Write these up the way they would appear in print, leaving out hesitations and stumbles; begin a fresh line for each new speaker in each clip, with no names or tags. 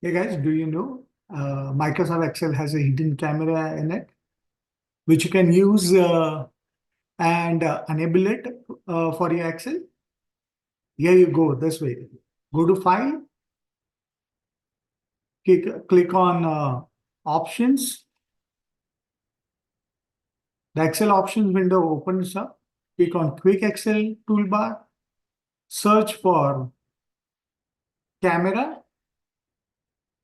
Hey guys, do you know Microsoft Excel has a hidden camera in it, which you can use and enable it for your Excel? Here you go, this way. Go to File, click on Options. The Excel Options window opens up. Click on Quick Excel toolbar. Search for Camera.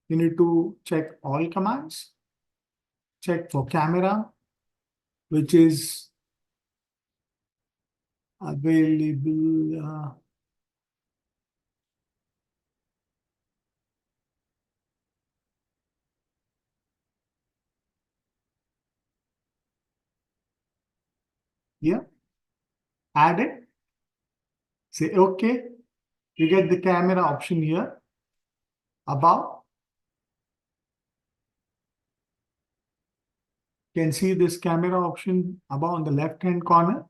You need to check all commands. Check for Camera, which is available. Here, add it, say OK. You get the camera option here above. You can see this camera option above on the left hand corner.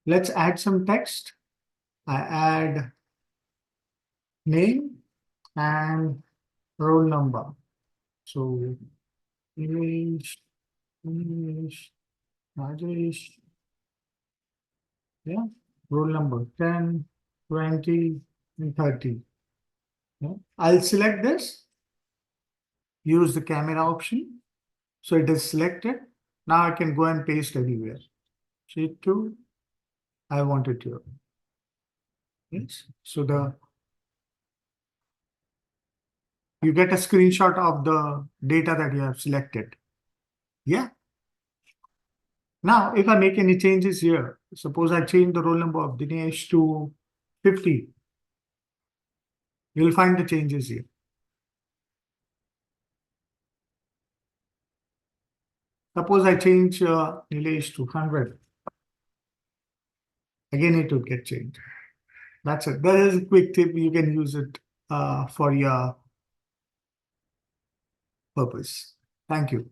Let's add some text. I add name and roll number. So English, Rajesh. Yeah, roll number 10, 20, and 30. Yeah. I'll select this, use the camera option. So it is selected. Now I can go and paste anywhere. Sheet 2, I want it here. Yes. So you get a screenshot of the data that you have selected. Yeah. Now, if I make any changes here, suppose I change the roll number of Dinesh to 50, you'll find the changes here. Suppose I change Nilesh to 100. Again, it will get changed. That's it. That is a quick tip. You can use it for your purpose. Thank you.